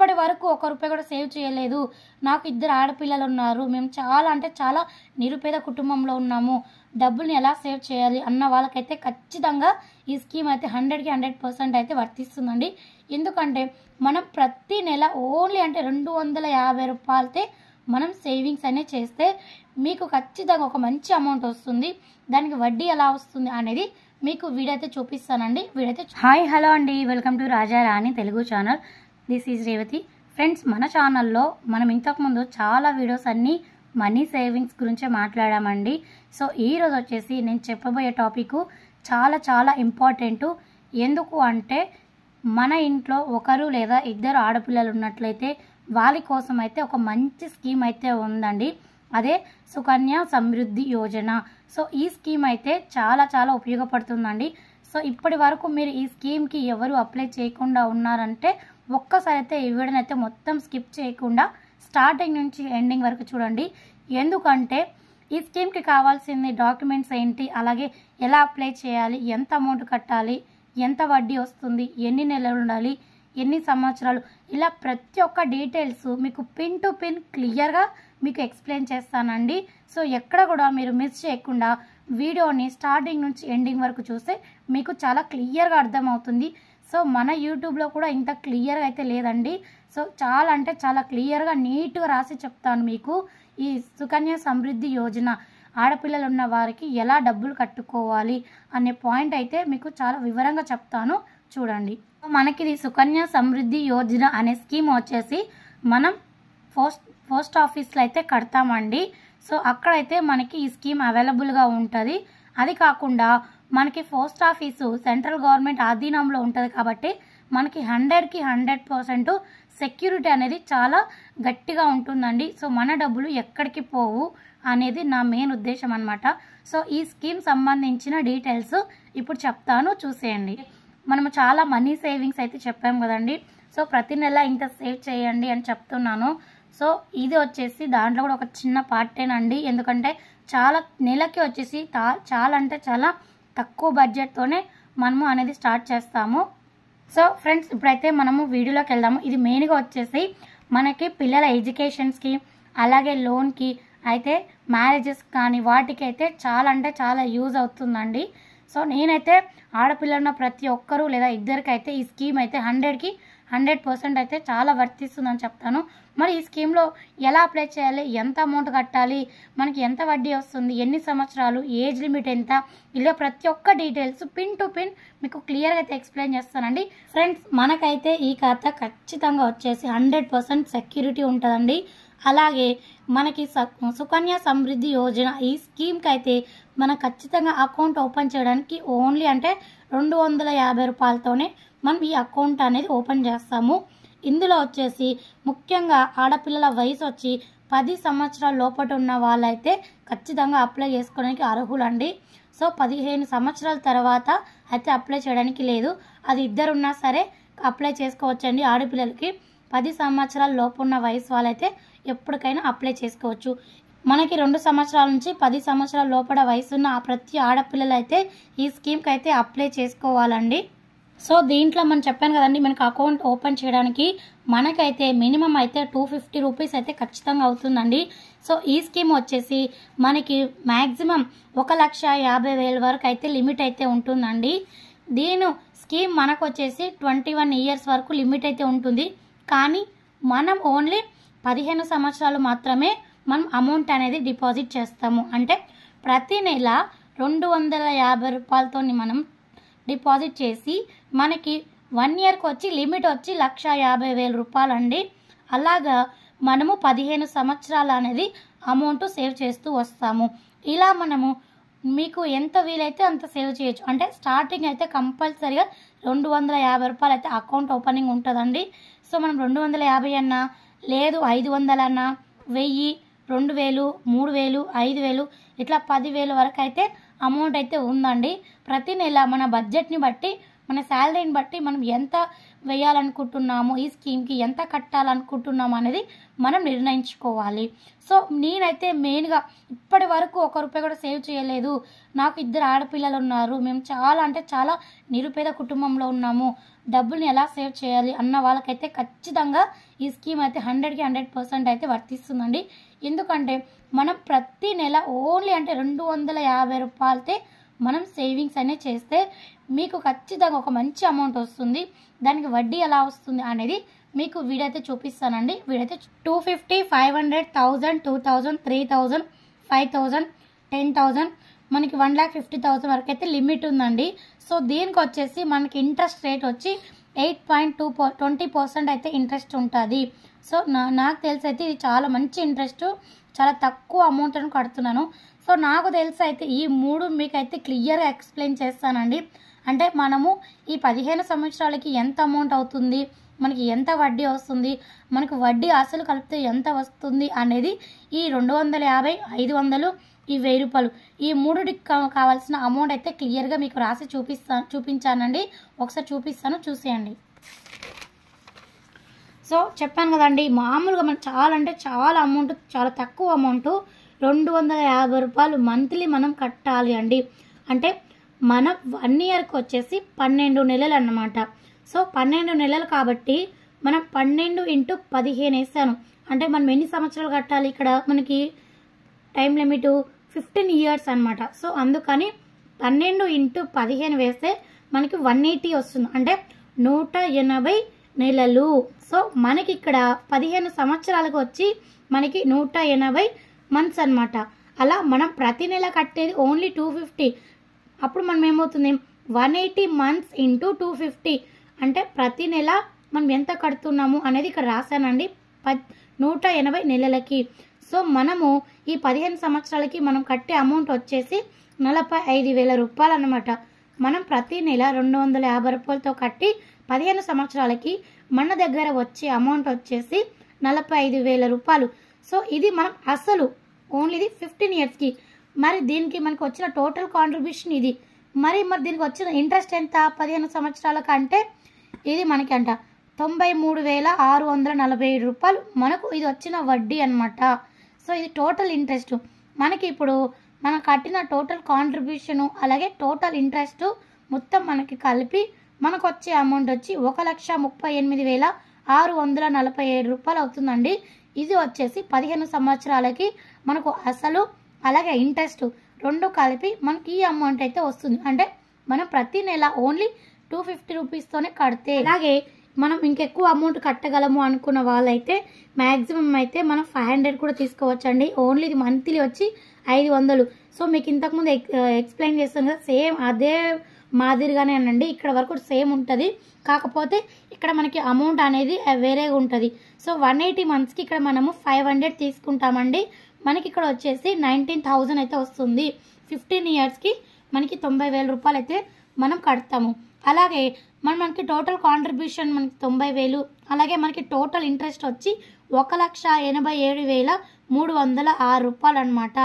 ఇప్పటి వరకు ఒక్క రూపాయి కూడా సేవ్ చేయలేదు, నాకు ఇద్దరు ఆడపిల్లలు ఉన్నారు, మేము చాలా అంటే చాలా నిరుపేద కుటుంబంలో ఉన్నాము, డబ్బుల్ని ఎలా సేవ్ చేయాలి అన్న వాళ్ళకైతే ఖచ్చితంగా ఈ స్కీమ్ అయితే 100కి 100% అయితే వర్తిస్తుందండి. ఎందుకంటే మనం ప్రతి నెల ఓన్లీ అంటే 250 రూపాయలతే మనం సేవింగ్స్ అనేది చేస్తే మీకు ఖచ్చితంగా ఒక మంచి అమౌంట్ వస్తుంది. దానికి వడ్డీ ఎలా వస్తుంది అనేది మీకు వీడియో అయితే చూపిస్తానండి. వీడియో అయితే హాయ్ హలో అండి, welcome to Raja Rani Telugu channel. This is Revathi. Friends, మన ఛానల్లో మనం ఇంతకుముందు చాలా వీడియోస్ అన్నీ మనీ సేవింగ్స్ గురించే మాట్లాడామండి. సో ఈరోజు వచ్చేసి నేను చెప్పబోయే టాపిక్ చాలా చాలా ఇంపార్టెంటు. ఎందుకు అంటే మన ఇంట్లో ఒకరు లేదా ఇద్దరు ఆడపిల్లలు ఉన్నట్లయితే వాళ్ళ కోసం అయితే ఒక మంచి స్కీమ్ అయితే ఉందండి. అదే సుకన్య సమృద్ధి యోజన. సో ఈ స్కీమ్ అయితే చాలా చాలా ఉపయోగపడుతుందండి. సో ఇప్పటి వరకు మీరు ఈ స్కీమ్కి ఎవరు అప్లై చేయకుండా ఉన్నారంటే ఒక్కసారి అయితే ఈ వీడియోని అయితే మొత్తం స్కిప్ చేయకుండా స్టార్టింగ్ నుంచి ఎండింగ్ వరకు చూడండి. ఎందుకంటే ఈ స్కీమ్కి కావాల్సింది డాక్యుమెంట్స్ ఏంటి, అలాగే ఎలా అప్లై చేయాలి, ఎంత అమౌంట్ కట్టాలి, ఎంత వడ్డీ వస్తుంది, ఎన్ని నెలలు ఉండాలి, ఎన్ని సంవత్సరాలు, ఇలా ప్రతి ఒక్క డీటెయిల్స్ మీకు పిన్ టు పిన్ క్లియర్గా మీకు ఎక్స్ప్లెయిన్ చేస్తానండి. సో ఎక్కడ కూడా మీరు మిస్ చేయకుండా వీడియోని స్టార్టింగ్ నుంచి ఎండింగ్ వరకు చూస్తే మీకు చాలా క్లియర్గా అర్థమవుతుంది. సో మన యూట్యూబ్లో కూడా ఇంత క్లియర్గా అయితే లేదండి. సో చాలా అంటే చాలా క్లియర్గా నీట్గా రాసి చెప్తాను మీకు. ఈ సుకన్య సమృద్ధి యోజన ఆడపిల్లలు ఉన్న వారికి ఎలా డబ్బులు కట్టుకోవాలి అనే పాయింట్ అయితే మీకు చాలా వివరంగా చెప్తాను, చూడండి. మనకి ఇది సుకన్య సమృద్ధి యోజన అనే స్కీమ్ వచ్చేసి మనం పోస్ట్ ఆఫీస్లో అయితే కడతామండి. సో అక్కడైతే మనకి ఈ స్కీమ్ అవైలబుల్గా ఉంటుంది. అది కాకుండా మనకి పోస్ట్ ఆఫీసు సెంట్రల్ గవర్నమెంట్ ఆధీనంలో ఉంటుంది కాబట్టి మనకి 100కి 100% సెక్యూరిటీ అనేది చాలా గట్టిగా ఉంటుందండి. సో మన డబ్బులు ఎక్కడికి పోవు అనేది నా మెయిన్ ఉద్దేశం అనమాట. సో ఈ స్కీమ్ సంబంధించిన డీటెయిల్స్ ఇప్పుడు చెప్తాను, చూసేయండి. మనము చాలా మనీ సేవింగ్స్ అయితే చెప్పాం కదండి. సో ప్రతి నెల ఇంత సేవ్ చేయండి అని చెప్తున్నాను. సో ఇది వచ్చేసి దాంట్లో కూడా ఒక చిన్న పార్టేనండి. ఎందుకంటే చాలా నెలకి వచ్చేసి చాలా అంటే చాలా తక్కువ బడ్జెట్తోనే మనము అనేది స్టార్ట్ చేస్తాము. సో ఫ్రెండ్స్, ఇప్పుడైతే మనము వీడియోలోకి వెళ్దాము. ఇది మెయిన్గా వచ్చేసి మనకి పిల్లల ఎడ్యుకేషన్స్కి అలాగే లోన్కి అయితే మ్యారేజెస్ కానీ వాటికి అయితే చాలా అంటే చాలా యూజ్ అవుతుందండి. సో నేనైతే ఆడపిల్లన్న ప్రతి ఒక్కరూ లేదా ఇద్దరికి అయితే ఈ స్కీమ్ అయితే 100కి 100% అయితే చాలా వర్తిస్తుందని చెప్తాను. మరి ఈ స్కీమ్లో ఎలా అప్లై చేయాలి, ఎంత అమౌంట్ కట్టాలి, మనకి ఎంత వడ్డీ వస్తుంది, ఎన్ని సంవత్సరాలు, ఏజ్ లిమిట్ ఎంత, ఇలా ప్రతి ఒక్క డీటెయిల్స్ పిన్ టు పిన్ మీకు క్లియర్గా అయితే ఎక్స్ప్లెయిన్ చేస్తానండి. ఫ్రెండ్స్, మనకైతే ఈ ఖాతా ఖచ్చితంగా వచ్చేసి 100% సెక్యూరిటీ ఉంటుందండి. అలాగే మనకి సుకన్య సమృద్ధి యోజన ఈ స్కీమ్కి అయితే మనం ఖచ్చితంగా అకౌంట్ ఓపెన్ చేయడానికి ఓన్లీ అంటే 250 రూపాయలతోనే మనం ఈ అకౌంట్ అనేది ఓపెన్ చేస్తాము. ఇందులో వచ్చేసి ముఖ్యంగా ఆడపిల్లల వయసు వచ్చి 10 సంవత్సరాల లోపల ఉన్న వాళ్ళైతే ఖచ్చితంగా అప్లై చేసుకోవడానికి అర్హులండి. సో 15 సంవత్సరాల తర్వాత అయితే అప్లై చేయడానికి లేదు. అది ఇద్దరున్నా సరే అప్లై చేసుకోవచ్చండి. ఆడపిల్లలకి 10 సంవత్సరాల లోపు ఉన్న వయసు వాళ్ళైతే ఎప్పటికైనా అప్లై చేసుకోవచ్చు. మనకి 2 సంవత్సరాల నుంచి 10 సంవత్సరాల లోపల వయసున్న ప్రతి ఆడపిల్లలు అయితే ఈ స్కీమ్కి అయితే అప్లై చేసుకోవాలండి. సో దీంట్లో మనం చెప్పాను కదండి, మనకి అకౌంట్ ఓపెన్ చేయడానికి మనకైతే మినిమం అయితే 250 రూపీస్ అయితే ఖచ్చితంగా అవుతుందండి. సో ఈ స్కీమ్ వచ్చేసి మనకి మ్యాక్సిమం 1,50,000 వరకు అయితే లిమిట్ అయితే ఉంటుందండి. దీని స్కీమ్ మనకు వచ్చేసి 21 ఇయర్స్ వరకు లిమిట్ అయితే ఉంటుంది. కానీ మనం ఓన్లీ 15 సంవత్సరాలు మాత్రమే మనం అమౌంట్ అనేది డిపాజిట్ చేస్తాము. అంటే ప్రతి నెల 250 రూపాయలతో మనం డిపాజిట్ చేసి మనకి 1 ఇయర్కి వచ్చి లిమిట్ వచ్చి 1,50,000 రూపాయలు అండి. అలాగా మనము 15 సంవత్సరాలు అనేది అమౌంట్ సేవ్ చేస్తూ వస్తాము. ఇలా మనము మీకు ఎంత వీలైతే అంత సేవ్ చేయొచ్చు. అంటే స్టార్టింగ్ అయితే కంపల్సరీగా 250 రూపాయలు అయితే అకౌంట్ ఓపెనింగ్ ఉంటుందండి. సో మనం 250 అన్నా, లేదు 500 అన్నా, 1000, 2000, 3000, 5000 ఇట్లా 10,000 వరకు అయితే అమౌంట్ అయితే ఉందండి. ప్రతి నెల మన బడ్జెట్ని బట్టి, మన శాలరీని బట్టి మనం ఎంత వేయాలనుకుంటున్నాము, ఈ స్కీమ్కి ఎంత కట్టాలనుకుంటున్నాము అనేది మనం నిర్ణయించుకోవాలి. సో నేనైతే మెయిన్గా ఇప్పటి వరకు ఒక్క రూపాయి కూడా సేవ్ చేయలేదు, నాకు ఇద్దరు ఆడపిల్లలు ఉన్నారు, మేము చాలా అంటే చాలా నిరుపేద కుటుంబంలో ఉన్నాము, డబ్బుల్ని ఎలా సేవ్ చేయాలి అన్న వాళ్ళకైతే ఖచ్చితంగా ఈ స్కీమ్ అయితే 100కి 100% అయితే వర్తిస్తుందండి. ఎందుకంటే మనం ప్రతి నెల ఓన్లీ అంటే 250 రూపాయలతే మనం సేవింగ్స్ అనేది చేస్తే మీకు ఖచ్చితంగా ఒక మంచి అమౌంట్ వస్తుంది. దానికి వడ్డీ ఎలా వస్తుంది అనేది మీకు వీడైతే చూపిస్తానండి. వీడైతే 250, 500, 1000, 2000, 3000, 5000, 10,000 మనకి 1,50,000 వరకు అయితే లిమిట్ ఉందండి. సో దీనికి వచ్చేసి మనకి ఇంట్రెస్ట్ రేట్ వచ్చి 8.20% అయితే ఇంట్రెస్ట్ ఉంటుంది. సో నాకు తెలిసి అయితే ఇది చాలా మంచి ఇంట్రెస్ట్, చాలా తక్కువ అమౌంట్ను కడుతున్నాను. సో నాకు తెలిసి అయితే ఈ 3 మీకైతే క్లియర్గా ఎక్స్ప్లెయిన్ చేస్తానండి. అంటే మనము ఈ 15 సంవత్సరాలకి ఎంత అమౌంట్ అవుతుంది, మనకి ఎంత వడ్డీ వస్తుంది, మనకు వడ్డీ అసలు కలిపితే ఎంత వస్తుంది అనేది ఈ 250, 500, ఈ 1000 రూపాయలు ఈ 3కి కావాల్సిన అమౌంట్ అయితే క్లియర్గా మీకు రాసి చూపించానండి. ఒకసారి చూపిస్తాను, చూసేయండి. సో చెప్పాను కదండి, మామూలుగా మనం చాలా అంటే చాలా అమౌంట్, చాలా తక్కువ అమౌంట్ 250 రూపాయలు మంత్లీ మనం కట్టాలి అండి. అంటే మన 1 ఇయర్కి వచ్చేసి 12 నెలలు అన్నమాట. సో 12 నెలలు కాబట్టి మనం 12 × 15 వేసాను అంటే మనం ఎన్ని సంవత్సరాలు కట్టాలి, ఇక్కడ మనకి టైం లిమిట్ 15 ఇయర్స్ అనమాట. సో అందుకని 12 × 15 వేస్తే మనకి 180 వస్తుంది, అంటే 180 నెలలు. సో మనకి ఇక్కడ 15 సంవత్సరాలకు వచ్చి మనకి 180 మంత్స్ అనమాట. అలా మనం ప్రతి నెల కట్టేది ఓన్లీ 250. అప్పుడు మనం ఏమవుతుంది, 180 మంత్స్ × 250 అంటే ప్రతి నెల మనం ఎంత కడుతున్నాము అనేది ఇక్కడ రాశానండి, 180 నెలలకి. సో మనము ఈ 15 సంవత్సరాలకి మనం కట్టే అమౌంట్ వచ్చేసి 45,000 రూపాయలు అనమాట. మనం ప్రతి నెల 250 రూపాయలతో కట్టి 15 సంవత్సరాలకి మన దగ్గర వచ్చే అమౌంట్ వచ్చేసి 45,000 రూపాయలు. సో ఇది మనం అసలు ఓన్లీ ఇది 15 ఇయర్స్కి. మరి దీనికి మనకు వచ్చిన టోటల్ కాంట్రిబ్యూషన్ ఇది. మరి దీనికి వచ్చిన ఇంట్రెస్ట్ ఎంత 15 సంవత్సరాలకు అంటే ఇది మనకి అంట 93,647 రూపాయలు మనకు ఇది వచ్చిన వడ్డీ అనమాట. సో ఇది టోటల్ ఇంట్రెస్ట్. మనకి ఇప్పుడు మనం కట్టిన టోటల్ కాంట్రిబ్యూషను అలాగే టోటల్ ఇంట్రెస్ట్ మొత్తం మనకి కలిపి మనకు వచ్చే అమౌంట్ వచ్చి 1,38,647 రూపాయలు అవుతుందండి. ఇది వచ్చేసి 15 సంవత్సరాలకి మనకు అసలు అలాగే ఇంట్రెస్ట్ 2 కలిపి మనకి ఈ అమౌంట్ అయితే వస్తుంది. అంటే మనం ప్రతి నెల ఓన్లీ 250 రూపీస్తోనే కడితే, అలాగే మనం ఇంకెక్కువ అమౌంట్ కట్టగలము అనుకున్న వాళ్ళైతే మ్యాక్సిమం అయితే మనం 500 కూడా తీసుకోవచ్చండి. ఓన్లీ ఇది మంత్లీ వచ్చి 500. సో మీకు ఇంతకుముందు ఎక్స్ప్లెయిన్ చేస్తాను కదా, సేమ్ అదే మాదిరిగానే అనండి, ఇక్కడ వరకు సేమ్ ఉంటుంది. కాకపోతే ఇక్కడ మనకి అమౌంట్ అనేది వేరేగా ఉంటుంది. సో 180 మంత్స్కి ఇక్కడ మనము 500 తీసుకుంటామండి. మనకి ఇక్కడ వచ్చేసి 19,000 అయితే వస్తుంది. 15 ఇయర్స్కి మనకి 90,000 రూపాయలు అయితే మనం కడతాము. అలాగే మనకి టోటల్ కాంట్రిబ్యూషన్ మనకి 90,000, అలాగే మనకి టోటల్ ఇంట్రెస్ట్ వచ్చి 1,87,306 రూపాయలు అనమాట.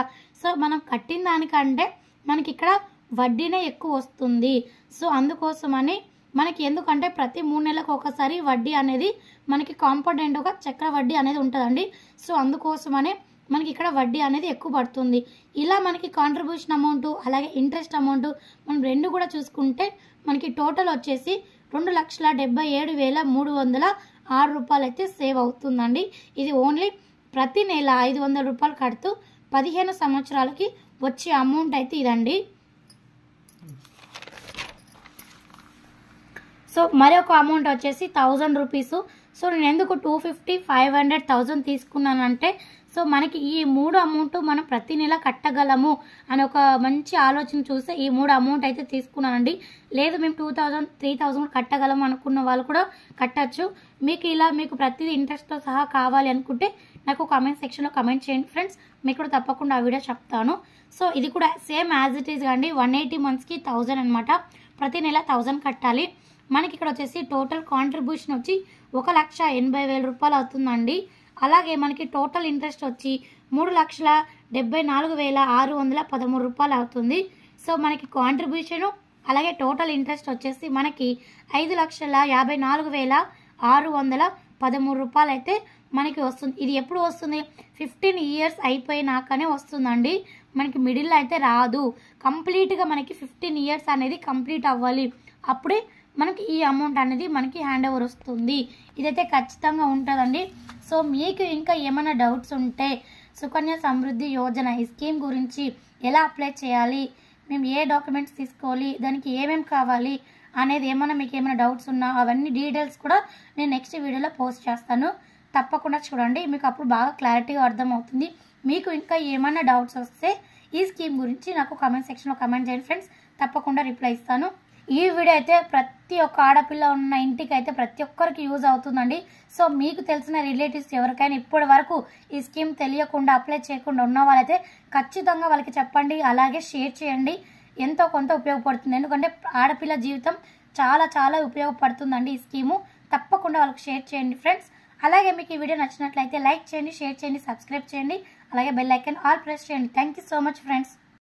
సో మనం కట్టిన దానికంటే మనకి ఇక్కడ వడ్డీనే ఎక్కువ వస్తుంది. సో అందుకోసమని మనకి ఎందుకంటే ప్రతి 3 నెలలకు ఒకసారి వడ్డీ అనేది మనకి కాంపోనెంట్గా చక్ర వడ్డీ అనేది ఉంటుందండి. సో అందుకోసమనే మనకి ఇక్కడ వడ్డీ అనేది ఎక్కువ పడుతుంది. ఇలా మనకి కాంట్రిబ్యూషన్ అమౌంట్ అలాగే ఇంట్రెస్ట్ అమౌంట్ మనం రెండు కూడా చూసుకుంటే మనకి టోటల్ వచ్చేసి 2,77,306 రూపాయలు అయితే సేవ్ అవుతుందండి. ఇది ఓన్లీ ప్రతి నెల 500 రూపాయలు కడుతూ 15 సంవత్సరాలకి వచ్చే అమౌంట్ అయితే ఇదండి. సో మరొక అమౌంట్ వచ్చేసి 1000 రూపీస్. సో నేను ఎందుకు 250, 500, 1000 తీసుకున్నానంటే సో మనకి ఈ 3 అమౌంట్ మనం ప్రతి నెల కట్టగలము అని ఒక మంచి ఆలోచన చూస్తే ఈ 3 అమౌంట్ అయితే తీసుకున్నానండి. లేదు మేము 2,000, 3,000 కట్టగలము అనుకున్న వాళ్ళు కూడా కట్టచ్చు. మీకు ఇలా మీకు ప్రతిదీ ఇంట్రెస్ట్తో సహా కావాలి అనుకుంటే నాకు కామెంట్ సెక్షన్లో కమెంట్ చేయండి ఫ్రెండ్స్, మీకు కూడా తప్పకుండా ఆ వీడియో చెప్తాను. సో ఇది కూడా సేమ్ యాజ్ ఇట్ ఈస్ అండి, 180 మంత్స్కి 1000 అనమాట. ప్రతి నెల 1000 కట్టాలి. మనకి ఇక్కడ వచ్చేసి టోటల్ కాంట్రిబ్యూషన్ వచ్చి 1,80,000 రూపాయలు అవుతుందండి. అలాగే మనకి టోటల్ ఇంట్రెస్ట్ వచ్చి 3,74,613 రూపాయలు అవుతుంది. సో మనకి కాంట్రిబ్యూషను అలాగే టోటల్ ఇంట్రెస్ట్ వచ్చేసి మనకి 5,54,613 రూపాయలు అయితే మనకి వస్తుంది. ఇది ఎప్పుడు వస్తుంది, 15 ఇయర్స్ అయిపోయినాకనే వస్తుందండి. మనకి మిడిల్లో అయితే రాదు. కంప్లీట్గా మనకి 15 ఇయర్స్ అనేది కంప్లీట్ అవ్వాలి, అప్పుడే మనకి ఈ అమౌంట్ అనేది మనకి హ్యాండ్ ఓవర్ వస్తుంది. ఇదైతే ఖచ్చితంగా ఉంటుందండి. సో మీకు ఇంకా ఏమైనా డౌట్స్ ఉంటే సుకన్య సమృద్ధి యోజన ఈ స్కీమ్ గురించి ఎలా అప్లై చేయాలి, మేము ఏ డాక్యుమెంట్స్ తీసుకోవాలి, దానికి ఏమేమి కావాలి అనేది ఏమైనా మీకు ఏమైనా డౌట్స్ ఉన్నా అవన్నీ డీటెయిల్స్ కూడా నేను నెక్స్ట్ వీడియోలో పోస్ట్ చేస్తాను. తప్పకుండా చూడండి, మీకు అప్పుడు బాగా క్లారిటీగా అర్థమవుతుంది. మీకు ఇంకా ఏమైనా డౌట్స్ వస్తే ఈ స్కీమ్ గురించి నాకు కామెంట్ సెక్షన్లో కామెంట్ చేయండి ఫ్రెండ్స్, తప్పకుండా రిప్లై ఇస్తాను. ఈ వీడియో అయితే ప్రతి ఒక్క ఆడపిల్ల ఉన్న ఇంటికి అయితే ప్రతి ఒక్కరికి యూజ్ అవుతుందండి. సో మీకు తెలిసిన రిలేటివ్స్ ఎవరికైనా ఇప్పటి వరకు ఈ స్కీమ్ తెలియకుండా అప్లై చేయకుండా ఉన్న వాళ్ళైతే ఖచ్చితంగా వాళ్ళకి చెప్పండి, అలాగే షేర్ చేయండి. ఎంతో కొంత ఉపయోగపడుతుంది, ఎందుకంటే ఆడపిల్ల జీవితం చాలా చాలా ఉపయోగపడుతుందండి ఈ స్కీము. తప్పకుండా వాళ్ళకి షేర్ చేయండి ఫ్రెండ్స్. అలాగే మీకు ఈ వీడియో నచ్చినట్లయితే లైక్ చేయండి, షేర్ చేయండి, సబ్స్క్రైబ్ చేయండి, అలాగే బెల్ ఐకాన్ ఆల్ ప్రెస్ చేయండి. Thank you so much friends.